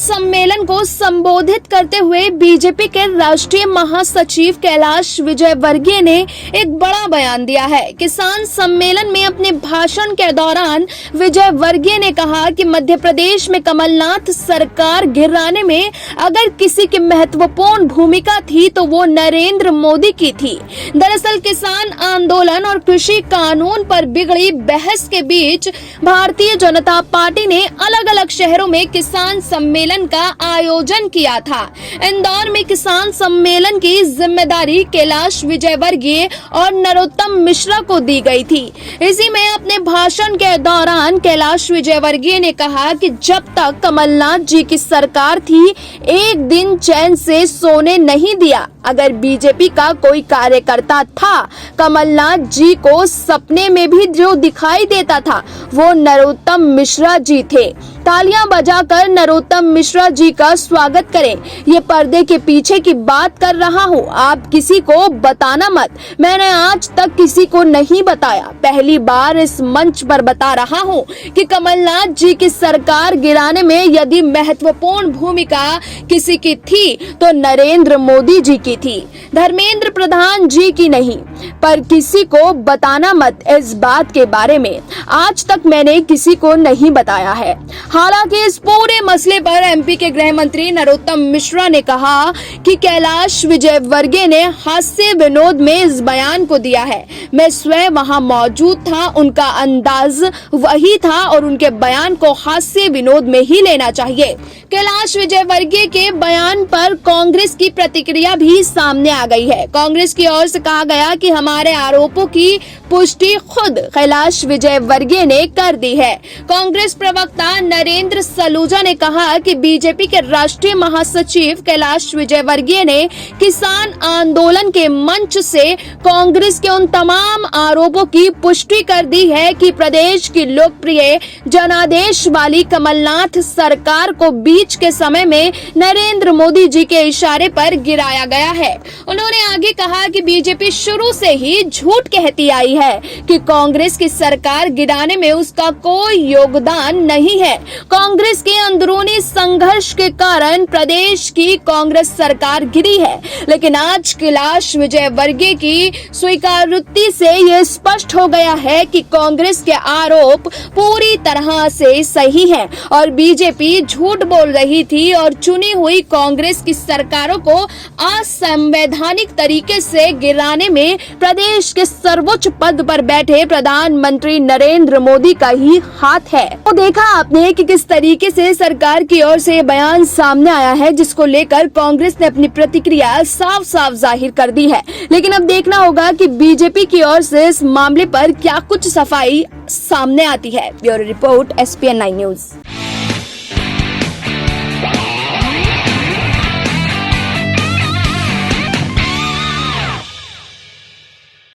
सम्मेलन को संबोधित करते हुए बीजेपी के राष्ट्रीय महासचिव कैलाश विजयवर्गीय ने एक बड़ा बयान दिया है। किसान सम्मेलन में अपने भाषण के दौरान विजयवर्गीय ने कहा कि मध्य प्रदेश में कमलनाथ सरकार गिराने में अगर किसी की महत्वपूर्ण भूमिका थी तो वो नरेंद्र मोदी की थी। दरअसल किसान आंदोलन और कृषि कानून पर बिगड़ी बहस के बीच भारतीय जनता पार्टी ने अलग अलग शहरों में किसान सम्मेलन का आयोजन किया था। इंदौर में किसान सम्मेलन की जिम्मेदारी कैलाश विजयवर्गीय और नरोत्तम मिश्रा को दी गई थी। इसी में अपने भाषण के दौरान कैलाश विजयवर्गीय ने कहा कि जब तक कमलनाथ जी की सरकार थी एक दिन चैन से सोने नहीं दिया। अगर बीजेपी का कोई कार्यकर्ता था कमलनाथ जी को सपने में भी जो दिखाई देता था वो नरोत्तम मिश्रा जी थे। तालियां बजाकर नरोत्तम मिश्रा जी का स्वागत करें। ये पर्दे के पीछे की बात कर रहा हूँ, आप किसी को बताना मत। मैंने आज तक किसी को नहीं बताया, पहली बार इस मंच पर बता रहा हूँ कि कमलनाथ जी की सरकार गिराने में यदि महत्वपूर्ण भूमिका किसी की थी तो नरेंद्र मोदी जी की थी, धर्मेंद्र प्रधान जी की नहीं। पर किसी को बताना मत इस बात के बारे में, आज तक मैंने किसी को नहीं बताया है। हालांकि इस पूरे मसले पर एमपी के गृह मंत्री नरोत्तम मिश्रा ने कहा कि कैलाश विजयवर्गीय ने हास्य विनोद में इस बयान को दिया है। मैं स्वयं वहां मौजूद था, उनका अंदाज वही था और उनके बयान को हास्य विनोद में ही लेना चाहिए। कैलाश विजयवर्गीय के बयान पर कांग्रेस की प्रतिक्रिया भी सामने आ गई है। कांग्रेस की ओर से कहा गया कि हमारे आरोपों की पुष्टि खुद कैलाश विजयवर्गीय ने कर दी है। कांग्रेस प्रवक्ता नरेंद्र सलूजा ने कहा कि बीजेपी के राष्ट्रीय महासचिव कैलाश विजयवर्गीय ने किसान आंदोलन के मंच से कांग्रेस के उन तमाम आरोपों की पुष्टि कर दी है कि प्रदेश की लोकप्रिय जनादेश वाली कमलनाथ सरकार को बीच के समय में नरेंद्र मोदी जी के इशारे पर गिराया गया है। उन्होंने आगे कहा कि बीजेपी शुरू से ही झूठ कहती आई है कि कांग्रेस की सरकार गिराने में उसका कोई योगदान नहीं है। कांग्रेस के अंदरूनी संघर्ष के कारण प्रदेश की कांग्रेस सरकार गिरी है, लेकिन आज कैलाश विजयवर्गीय की स्वीकारोक्ति से यह स्पष्ट हो गया है कि कांग्रेस के आरोप पूरी तरह से सही हैं और बीजेपी झूठ बोल रही थी और चुनी हुई कांग्रेस की सरकारों को असंवैधानिक तरीके से गिराने में प्रदेश के सर्वोच्च पद पर बैठे प्रधानमंत्री नरेंद्र मोदी का ही हाथ है। तो देखा आपने कि किस तरीके से सरकार की ओर से बयान सामने आया है, जिसको लेकर कांग्रेस ने अपनी प्रतिक्रिया साफ साफ जाहिर कर दी है। लेकिन अब देखना होगा कि बीजेपी की ओर से इस मामले पर क्या कुछ सफाई सामने आती है। Bureau report SPN9 news.